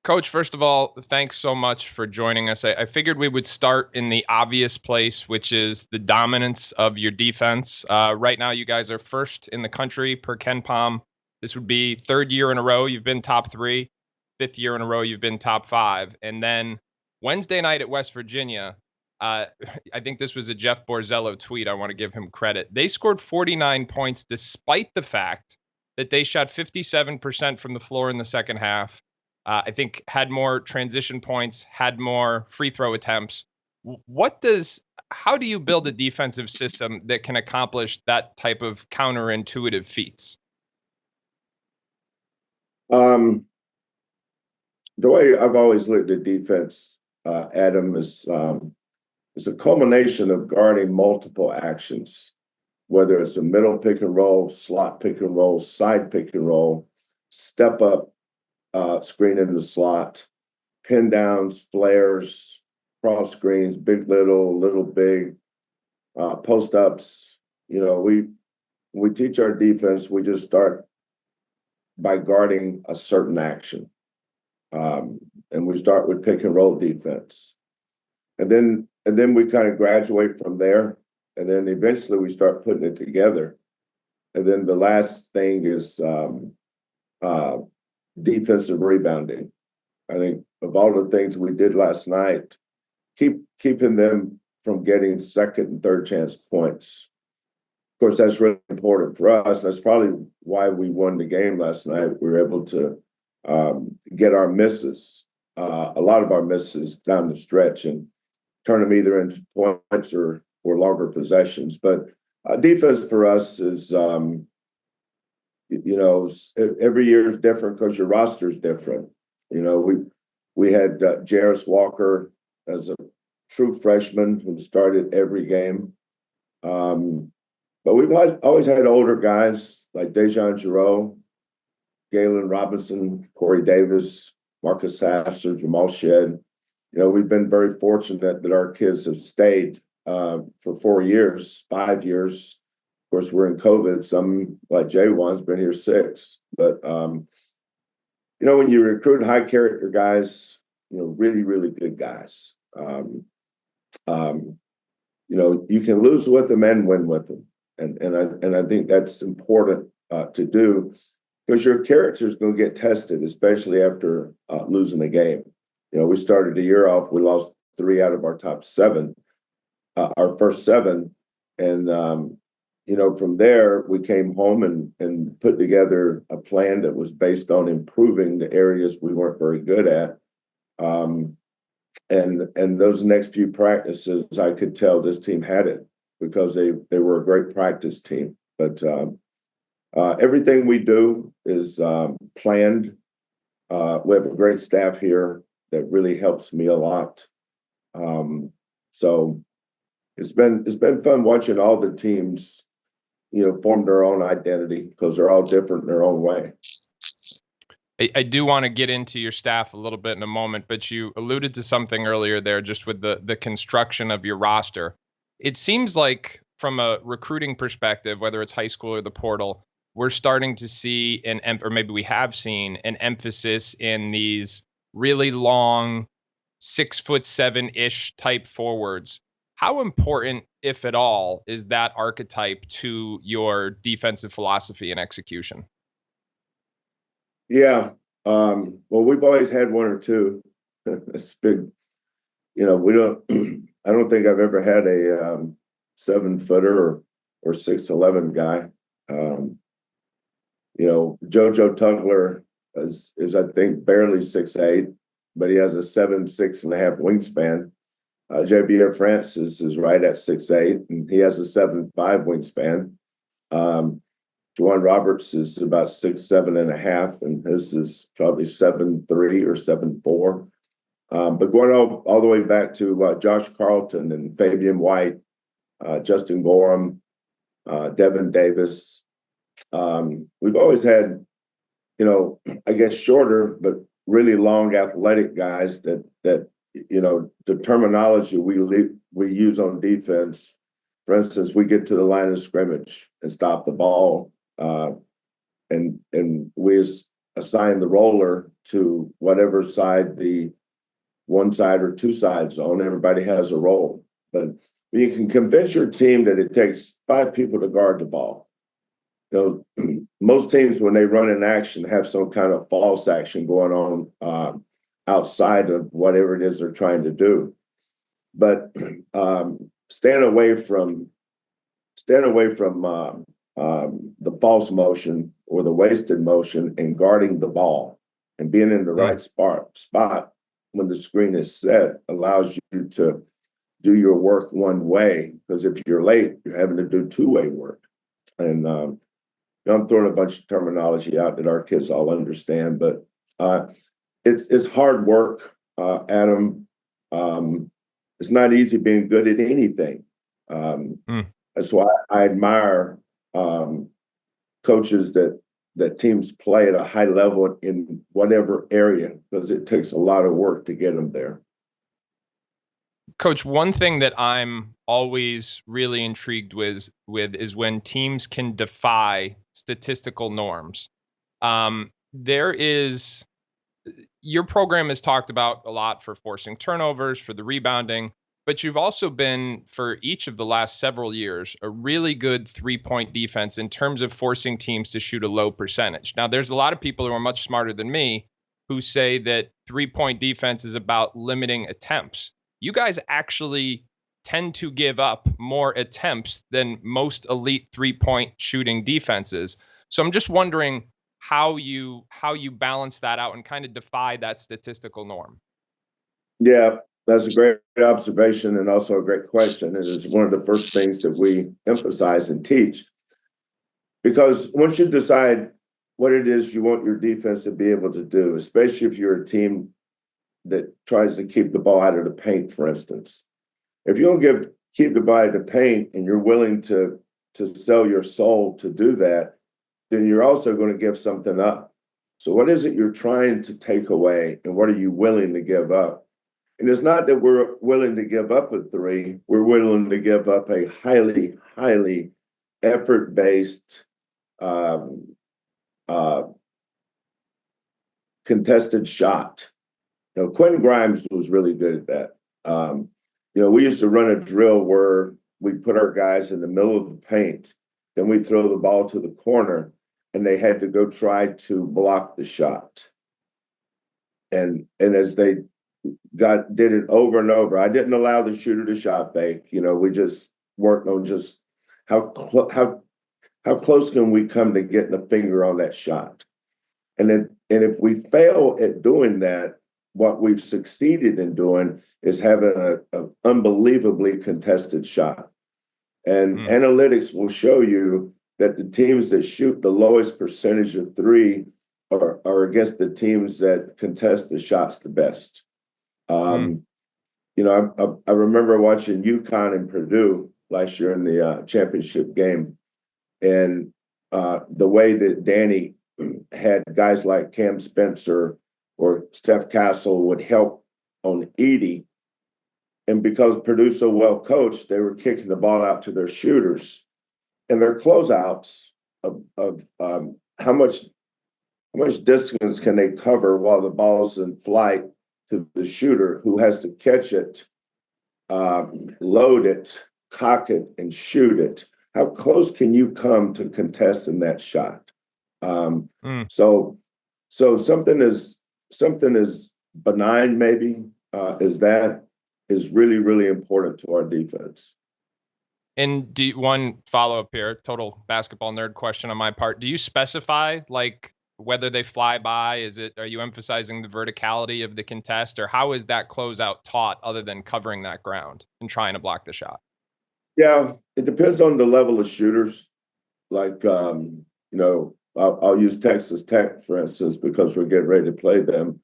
Coach, first of all, thanks so much for joining us. I figured we would start in the obvious place, which is the dominance of your defense. Right now, you guys are first in the country per Ken Palm. This would be third year in a row you've been top three, fifth year in a row you've been top five. And then Wednesday night at West Virginia, uh, I think this was a Jeff Borzello tweet. I want to give him credit. They scored 49 points despite the fact that they shot 57% from the floor in the second half. I think had more transition points, had more free throw attempts. How do you build a defensive system that can accomplish that type of counterintuitive feats? The way I've always looked at defense, Adam, is a culmination of guarding multiple actions, whether it's a middle pick and roll, slot pick and roll, side pick and roll, step up, screen in the slot, pin downs, flares, cross screens, big little, little big, post ups. We teach our defense. We just start by guarding a certain action, and we start with pick and roll defense, and then we kind of graduate from there, and then eventually we start putting it together, and then the last thing is defensive rebounding. I think of all the things we did last night, keeping them from getting second and third chance points. Of course, that's really important for us. That's probably why we won the game last night. We were able to get our misses, a lot of our misses down the stretch, and turn them either into points or longer possessions. But defense for us is every year is different because your roster is different. We had Jarris Walker as a true freshman who started every game. But we've always had older guys like Dejan Giroux, Galen Robinson, Corey Davis, Marcus Sasser, Jamal Shedd. We've been very fortunate that our kids have stayed for 4 years, 5 years. Of course, we're in COVID. Some, like J1's been here 6. But, when you recruit high character guys, really, really good guys, you can lose with them and win with them. And I think that's important to do, because your character is going to get tested, especially after losing a game. We started the year off, we lost 3 out of our top 7, our first 7. And, from there, we came home and put together a plan that was based on improving the areas we weren't very good at. And those next few practices, I could tell this team had it, because they were a great practice team. But everything we do is planned. We have a great staff here that really helps me a lot. So it's been fun watching all the teams, form their own identity, because they're all different in their own way. I do want to get into your staff a little bit in a moment, but you alluded to something earlier there, just with the construction of your roster. It seems like, from a recruiting perspective, whether it's high school or the portal, we're starting to see or maybe we have seen an emphasis in these really long 6'7" type forwards. How important, if at all, is that archetype to your defensive philosophy and execution? Yeah. Well, we've always had one or two. It's big. We don't. I don't think I've ever had a 7-footer or 6'11" guy. JoJo Tugler is I think barely 6'8", but he has a 6.5 wingspan. Javier Francis is right at 6'8", and he has a 7'5" wingspan. Juwan Roberts is about 6'7.5", and his is probably 7'3" or 7'4". But going all the way back to Josh Carlton and Fabian White, Justin Gorham, Devin Davis. We've always had, I guess, shorter but really long athletic guys that the terminology we use on defense. For instance, we get to the line of scrimmage and stop the ball, and we assign the roller to whatever side the one side or two sides on. Everybody has a role. But you can convince your team that it takes 5 people to guard the ball. Most teams, when they run an action, have some kind of false action going on outside of whatever it is they're trying to do. But stand away from the false motion or the wasted motion and guarding the ball and being in the right spot when the screen is set allows you to do your work one way, because if you're late, you're having to do two-way work. And I'm throwing a bunch of terminology out that our kids all understand, but it's hard work, Adam. It's not easy being good at anything. That's why I admire coaches that teams play at a high level in whatever area, because it takes a lot of work to get them there. Coach, one thing that I'm always really intrigued with is when teams can defy statistical norms. Your program has talked about a lot for forcing turnovers, for the rebounding, but you've also been, for each of the last several years, a really good 3-point defense in terms of forcing teams to shoot a low percentage. Now, there's a lot of people who are much smarter than me who say that 3-point defense is about limiting attempts. You guys actually tend to give up more attempts than most elite 3-point shooting defenses. So I'm just wondering how you balance that out and kind of defy that statistical norm. Yeah, that's a great observation and also a great question. It is one of the first things that we emphasize and teach, because once you decide what it is you want your defense to be able to do, especially if you're a team that tries to keep the ball out of the paint, for instance. If you don't keep the ball out of the paint and you're willing to sell your soul to do that, then you're also going to give something up. So what is it you're trying to take away, and what are you willing to give up? And it's not that we're willing to give up a 3. We're willing to give up a highly, highly effort-based contested shot. Quentin Grimes was really good at that. We used to run a drill where we put our guys in the middle of the paint, then we throw the ball to the corner, and they had to go try to block the shot. And as they did it over and over, I didn't allow the shooter to shot fake. We just worked on just how close can we come to getting a finger on that shot. And if we fail at doing that, what we've succeeded in doing is having an unbelievably contested shot. And analytics will show you that the teams that shoot the lowest percentage of 3 are against the teams that contest the shots the best. I remember watching UConn and Purdue last year in the championship game, and the way that Danny had guys like Cam Spencer or Steph Castle would help on Edie. And because Purdue's so well coached, they were kicking the ball out to their shooters, and their closeouts of how much distance can they cover while the ball's in flight to the shooter, who has to catch it, load it, cock it, and shoot it. How close can you come to contesting that shot? So something as benign maybe as that is really, really important to our defense. And one follow-up here, total basketball nerd question on my part. Do you specify like whether they fly by? Are you emphasizing the verticality of the contest, or how is that closeout taught other than covering that ground and trying to block the shot? Yeah, it depends on the level of shooters. Like, I'll use Texas Tech, for instance, because we're getting ready to play them.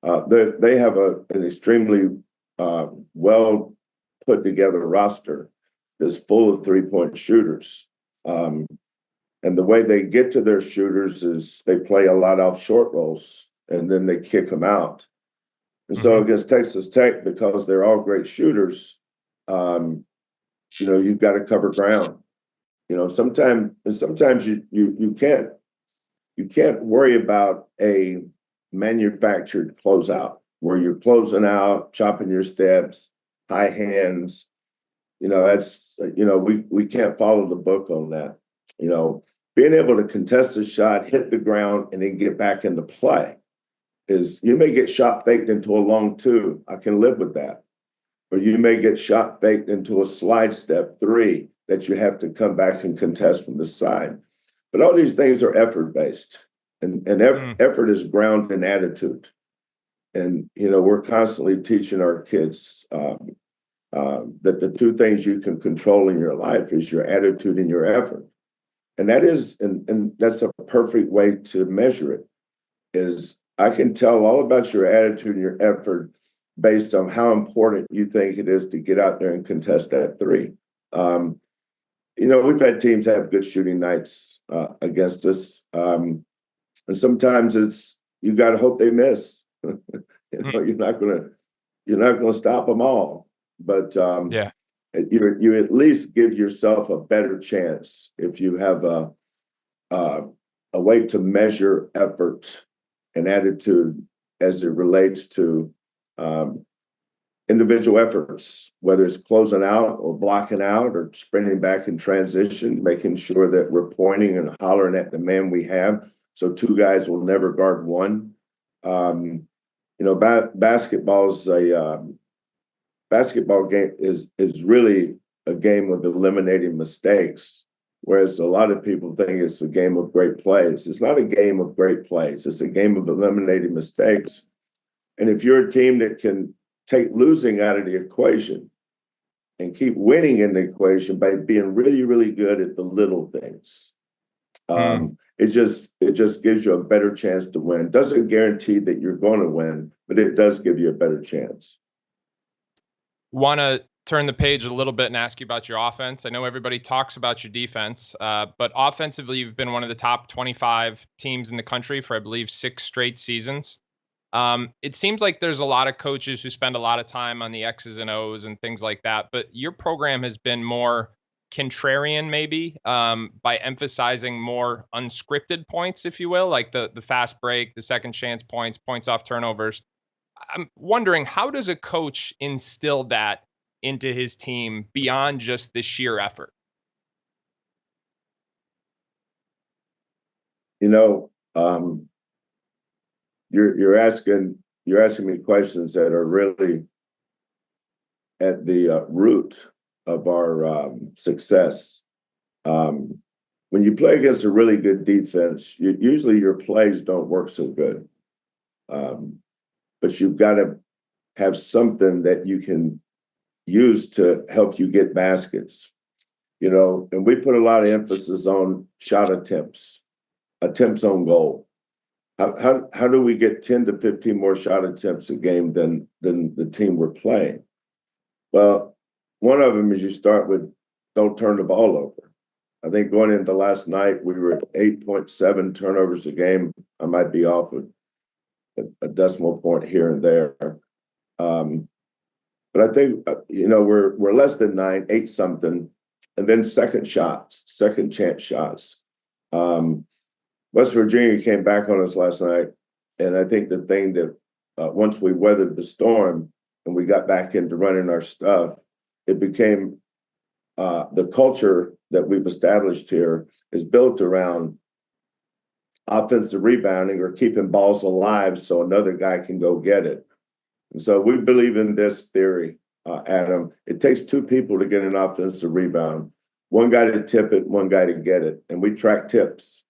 They have an extremely well put together roster that's full of 3-point shooters. And the way they get to their shooters is they play a lot off short rolls, and then they kick them out. And so against Texas Tech, because they're all great shooters, you've got to cover ground. Sometimes you can't worry about a manufactured closeout, where you're closing out, chopping your steps, high hands. That's, we can't follow the book on that. Being able to contest a shot, hit the ground, and then get back into play is, you may get shot faked into a long two. I can live with that. Or you may get shot faked into a slide step three that you have to come back and contest from the side. But all these things are effort-based, and effort is ground in attitude. And, we're constantly teaching our kids that the two things you can control in your life is your attitude and your effort. And that's a perfect way to measure it, is I can tell all about your attitude and your effort based on how important you think it is to get out there and contest that three. We've had teams have good shooting nights against us. And sometimes you got to hope they miss. You're not gonna stop them all. But you at least give yourself a better chance if you have a way to measure effort and attitude as it relates to individual efforts, whether it's closing out or blocking out or sprinting back in transition, making sure that we're pointing and hollering at the man we have, so two guys will never guard one. Basketball game is really a game of eliminating mistakes, whereas a lot of people think it's a game of great plays. It's not a game of great plays. It's a game of eliminating mistakes. And if you're a team that can take losing out of the equation and keep winning in the equation by being really, really good at the little things, it just gives you a better chance to win. Doesn't guarantee that you're going to win, but it does give you a better chance. Want to turn the page a little bit and ask you about your offense. I know everybody talks about your defense, but offensively, you've been one of the top 25 teams in the country for, I believe, 6 straight seasons. It seems like there's a lot of coaches who spend a lot of time on the X's and O's and things like that, but your program has been more contrarian, maybe, by emphasizing more unscripted points, if you will, like the fast break, the second chance points, points off turnovers. I'm wondering, how does a coach instill that into his team beyond just the sheer effort? You're asking me questions that are really at the root of our success. When you play against a really good defense, usually your plays don't work so good. But you've got to have something that you can use to help you get baskets. And we put a lot of emphasis on shot attempts on goal. How do we get 10 to 15 more shot attempts a game than the team we're playing? Well, one of them is you start with don't turn the ball over. I think going into last night, we were at 8.7 turnovers a game. I might be off a decimal point here and there. But I think, we're less than 9, 8 something. And then second chance shots. West Virginia came back on us last night. And I think the thing that once we weathered the storm and we got back into running our stuff, it became the culture that we've established here is built around offensive rebounding or keeping balls alive so another guy can go get it. And so we believe in this theory, Adam. It takes 2 people to get an offensive rebound, one guy to tip it, one guy to get it. And we track tips.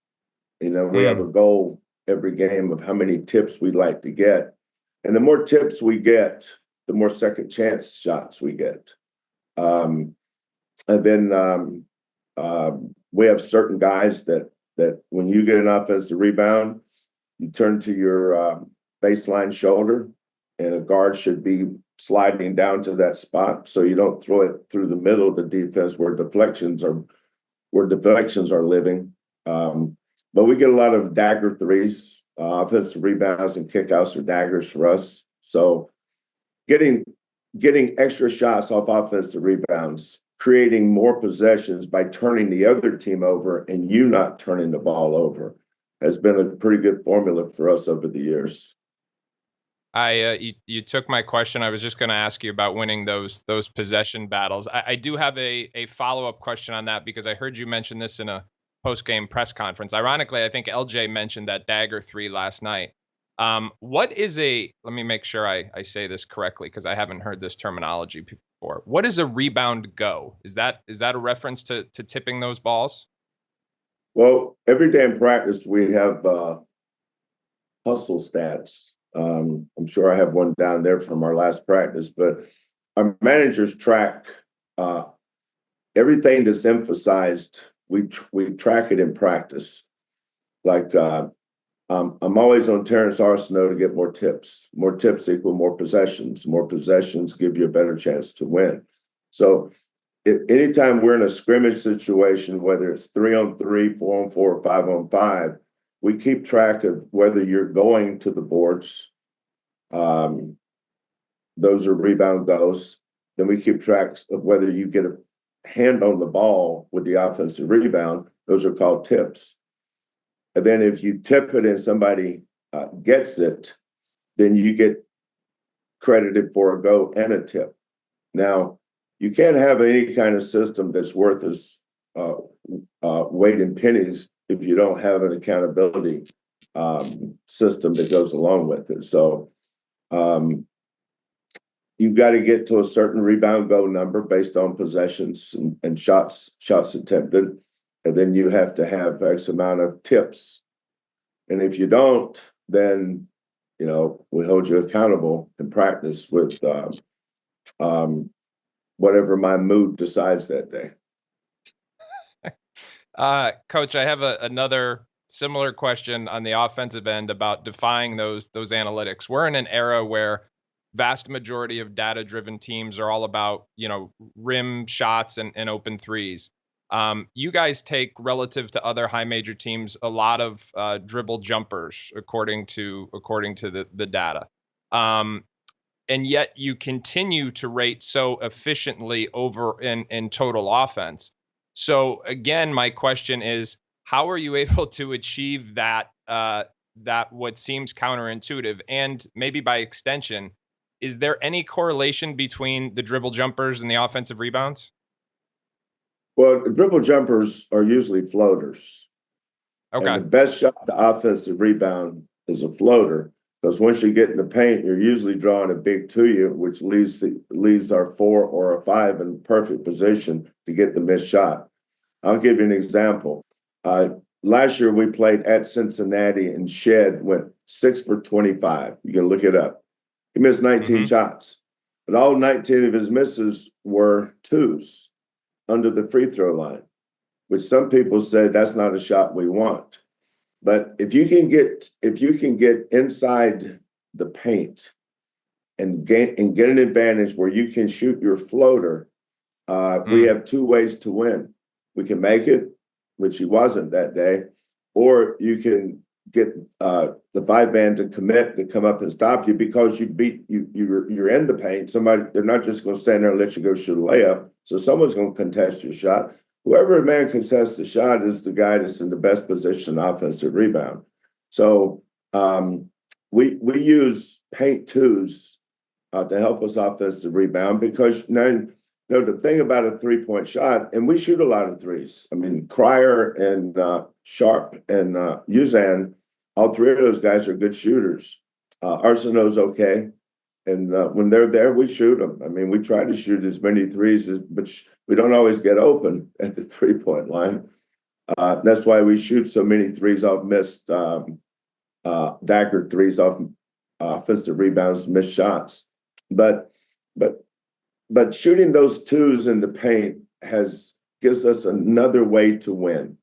We have a goal every game of how many tips we'd like to get. And the more tips we get, the more second chance shots we get. And then we have certain guys that when you get an offensive rebound, you turn to your baseline shoulder, and a guard should be sliding down to that spot so you don't throw it through the middle of the defense where deflections are living. But we get a lot of dagger threes, offensive rebounds and kickouts are daggers for us. So getting extra shots off offensive rebounds, creating more possessions by turning the other team over and you not turning the ball over. has been a pretty good formula for us over the years. You took my question. I was just going to ask you about winning those possession battles. I do have a follow-up question on that because I heard you mention this in a post-game press conference. Ironically, I think LJ mentioned that dagger three last night. What is let me make sure I say this correctly because I haven't heard this terminology before. What is a rebound go? Is that a reference to tipping those balls? Well, every day in practice, we have hustle stats. I'm sure I have one down there from our last practice, but our managers track everything that's emphasized. We track it in practice. Like I'm always on Terrence Arsenault to get more tips. More tips equal more possessions. More possessions give you a better chance to win. So anytime we're in a scrimmage situation, whether it's 3-on-3, 4-on-4, or 5-on-5, we keep track of whether you're going to the boards. Those are rebound goes. Then we keep track of whether you get a hand on the ball with the offensive rebound. Those are called tips. And then if you tip it and somebody gets it, then you get credited for a go and a tip. Now, you can't have any kind of system that's worth its weight in pennies if you don't have an accountability system that goes along with it. So you've got to get to a certain rebound go number based on possessions and shots attempted, and then you have to have X amount of tips. And if you don't, then we hold you accountable in practice with whatever my mood decides that day. Coach, I have another similar question on the offensive end about defying those analytics. We're in an era where vast majority of data-driven teams are all about, rim shots and open threes. You guys take, relative to other high major teams, a lot of dribble jumpers according to the data. And yet you continue to rate so efficiently over in total offense. So again, my question is, how are you able to achieve that what seems counterintuitive? And maybe by extension, is there any correlation between the dribble jumpers and the offensive rebounds? Well, dribble jumpers are usually floaters. Okay. And the best shot to offensive rebound is a floater, because once you get in the paint, you're usually drawing a big to you, which leaves our 4 or a 5 in perfect position to get the missed shot. I'll give you an example. Last year we played at Cincinnati, and Shed went 6 for 25. You can look it up. He missed 19 shots, but all 19 of his misses were twos under the free throw line, which some people say that's not a shot we want. But if you can get inside the paint and get an advantage where you can shoot your floater, we have 2 ways to win. We can make it, which he wasn't that day, or you can get the 5-man to commit to come up and stop you because you're in the paint. They're not just going to stand there and let you go shoot a layup. So someone's going to contest your shot. Whoever man contests the shot is the guy that's in the best position offensive rebound. So we use paint twos to help us offensive rebound, because now the thing about a 3-point shot, and we shoot a lot of threes. I mean, Cryer and Sharp and Uzan, all 3 of those guys are good shooters. Arsenault's okay. And when they're there, we shoot them. I mean, we try to shoot as many threes, but we don't always get open at the 3-point line. That's why we shoot so many threes off missed, dagger threes off offensive rebounds, missed shots. But shooting those twos in the paint gives us another way to win.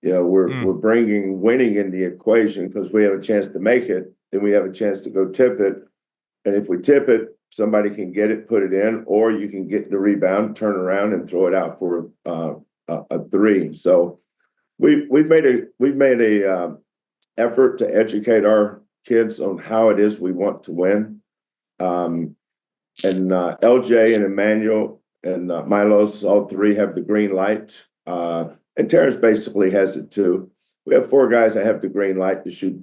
We're bringing winning in the equation, because we have a chance to make it, then we have a chance to go tip it. And if we tip it, somebody can get it, put it in, or you can get the rebound, turn around, and throw it out for a 3. So we've made a effort to educate our kids on how it is we want to win. And LJ and Emmanuel and Milos, all 3 have the green light. And Terrence basically has it too. we have four guys that have the green light to shoot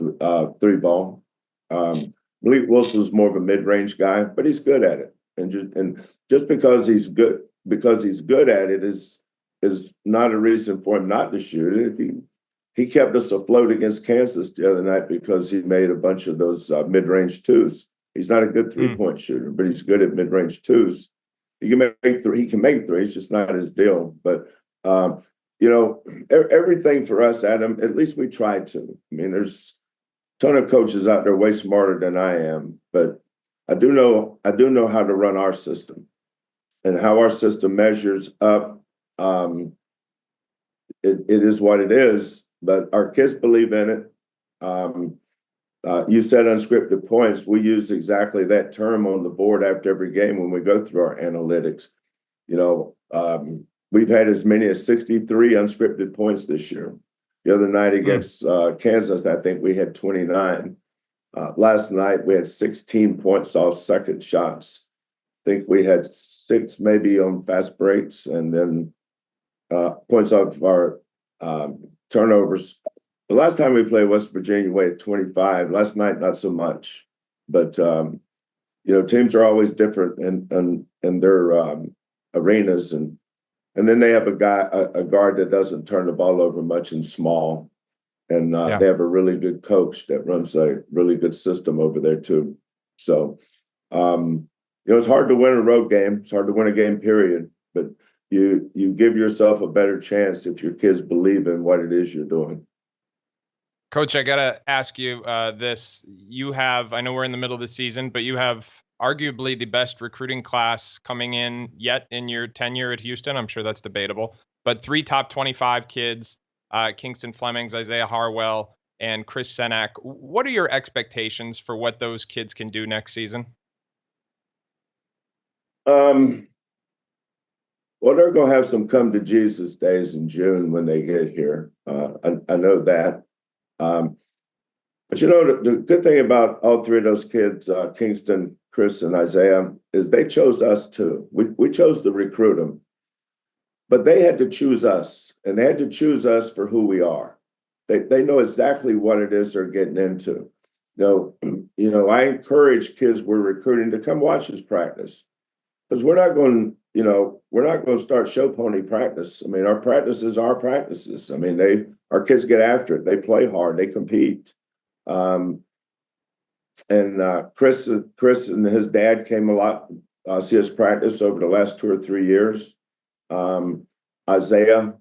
three ball. Malik Wilson's more of a mid-range guy, but he's good at it. And just because he's good at it is not a reason for him not to shoot it. If he kept us afloat against Kansas the other night because he made a bunch of those mid-range twos. He's not a good three-point shooter, but he's good at mid-range twos. He can make three. He can make three. It's just not his deal. But everything for us, Adam. At least we try to. I mean, there's a ton of coaches out there way smarter than I am, but I do know how to run our system and how our system measures up. It is what it is, but our kids believe in it. You said unscripted points. We use exactly that term on the board after every game when we go through our analytics. We've had as many as 63 unscripted points this year. The other night against Kansas, I think we had 29. Last night, we had 16 points off second shots. I think we had 6 maybe on fast breaks, and then points off our turnovers. The last time we played West Virginia, we had 25. Last night, not so much. But, teams are always different in their arenas. And then they have a guard that doesn't turn the ball over much and small. And they have a really good coach that runs a really good system over there, too. So, it's hard to win a road game. It's hard to win a game, period. But you give yourself a better chance if your kids believe in what it is you're doing. Coach, I got to ask you this. You have, I know we're in the middle of the season, but you have arguably the best recruiting class coming in yet in your tenure at Houston. I'm sure that's debatable, but 3 top 25 kids, Kingston Flemings, Isaiah Harwell, and Chris Senak. What are your expectations for what those kids can do next season? Well, they're going to have some come to Jesus days in June when they get here. I know that. But the good thing about all 3 of those kids, Kingston, Chris, and Isaiah, is they chose us too. We chose to recruit them, but they had to choose us, and they had to choose us for who we are. They know exactly what it is they're getting into. I encourage kids we're recruiting to come watch us practice, because we're not going to start show pony practice. I mean, our practices are practices. I mean, our kids get after it. They play hard. They compete. Chris and his dad came a lot, see us practice over the last 2 or 3 years. Isaiah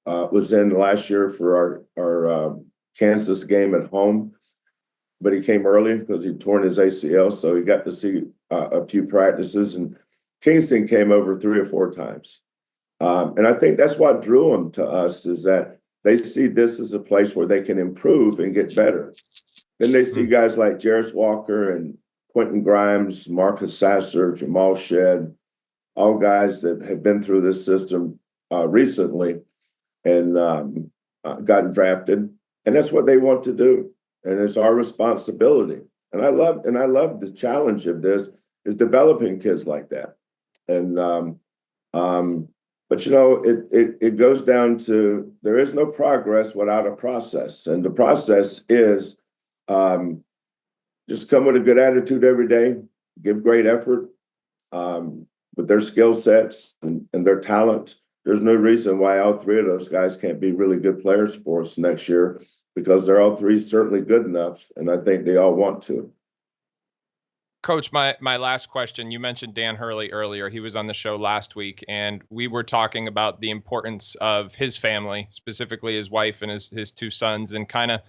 was in last year for our Kansas game at home, but he came early because he torn his ACL, so he got to see a few practices. And Kingston came over 3 or 4 times. And I think that's what drew them to us, is that they see this as a place where they can improve and get better. Then they see guys like Jarris Walker and Quentin Grimes, Marcus Sasser, Jamal Shedd, all guys that have been through this system recently and gotten drafted. And that's what they want to do. And it's our responsibility. And I love the challenge of this is developing kids like that. And but it goes down to, there is no progress without a process, and the process is just come with a good attitude every day, give great effort with their skill sets and their talent. There's no reason why all 3 of those guys can't be really good players for us next year, because they're all 3 certainly good enough, and I think they all want to. Coach, my last question, you mentioned Dan Hurley earlier. He was on the show last week, and we were talking about the importance of his family, specifically his wife and his 2 sons, and kind of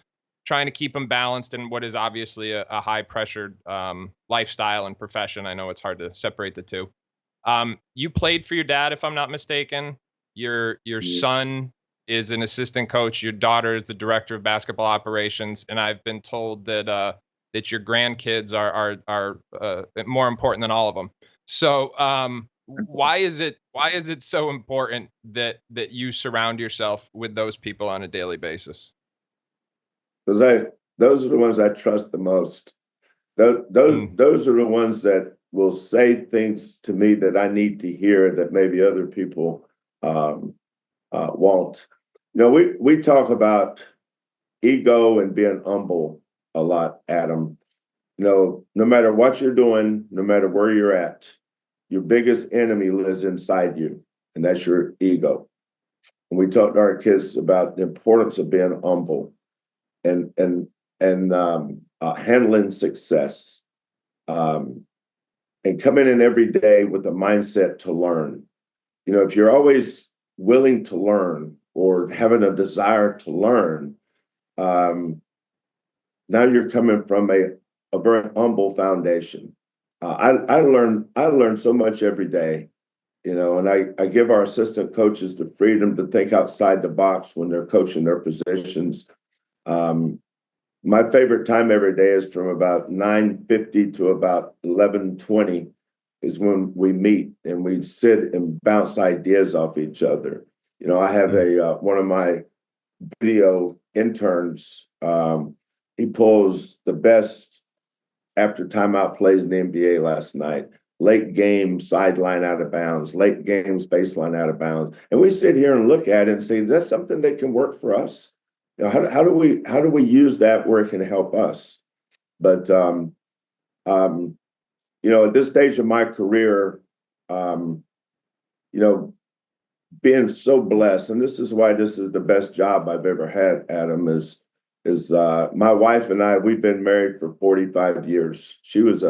trying to keep them balanced in what is obviously a high-pressured lifestyle and profession. I know it's hard to separate the 2. You played for your dad, if I'm not mistaken. Your son is an assistant coach. Your daughter is the director of basketball operations, and I've been told that your grandkids are more important than all of them. So why is it so important that you surround yourself with those people on a daily basis? Because those are the ones I trust the most. Those are the ones that will say things to me that I need to hear that maybe other people won't. We talk about ego and being humble a lot, Adam. No matter what you're doing, no matter where you're at, your biggest enemy lives inside you, and that's your ego. And we talk to our kids about the importance of being humble and handling success, and coming in every day with a mindset to learn. If you're always willing to learn or having a desire to learn, now you're coming from a very humble foundation. I learn so much every day, and I give our assistant coaches the freedom to think outside the box when they're coaching their positions. My favorite time every day is from about 9:50 to about 11:20 is when we meet and we sit and bounce ideas off each other. I have one of my video interns. He pulls the best after timeout plays in the NBA last night. Late game, sideline out of bounds, late games, baseline out of bounds. And we sit here and look at it and say, that's something that can work for us. How do we use that where it can help us? But at this stage of my career, being so blessed, and this is why this is the best job I've ever had, Adam, is my wife and I, we've been married for 45 years. She was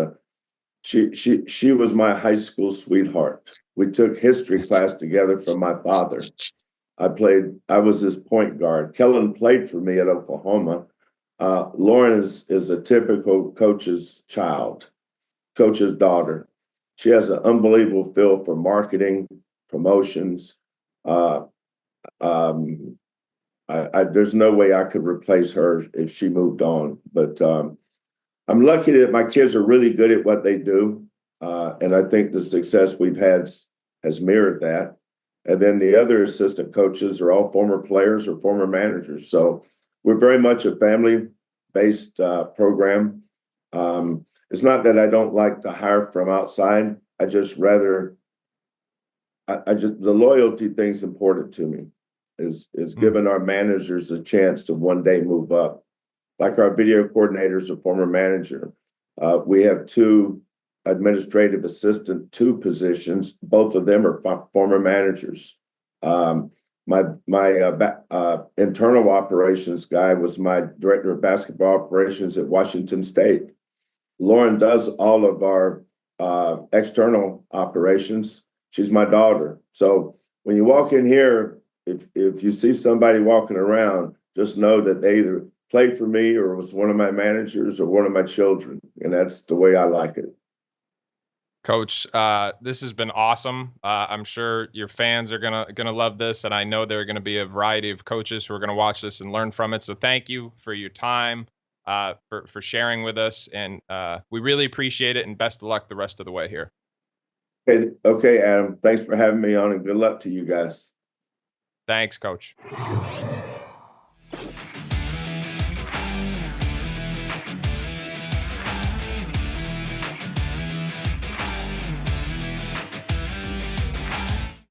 my high school sweetheart. We took history class together from my father. I was his point guard. Kelvin played for me at Oklahoma. Lauren is a typical coach's child, coach's daughter. She has an unbelievable feel for marketing, promotions. There's no way I could replace her if she moved on. But I'm lucky that my kids are really good at what they do. And I think the success we've had has mirrored that. And then the other assistant coaches are all former players or former managers. So we're very much a family-based program. It's not that I don't like to hire from outside. I just rather, the loyalty thing's important to me, is giving our managers a chance to one day move up. Like our video coordinators, a former manager. We have two administrative assistant, two positions. Both of them are former managers. My internal operations guy was my director of basketball operations at Washington State. Lauren does all of our external operations. She's my daughter. So when you walk in here, if you see somebody walking around, just know that they either played for me or was one of my managers or one of my children. And that's the way I like it. Coach, this has been awesome. I'm sure your fans are gonna love this, and I know there are gonna be a variety of coaches who are gonna watch this and learn from it. So thank you for your time, for sharing with us, and we really appreciate it. And best of luck the rest of the way here. Okay, Adam. Thanks for having me on, and good luck to you guys. Thanks, Coach.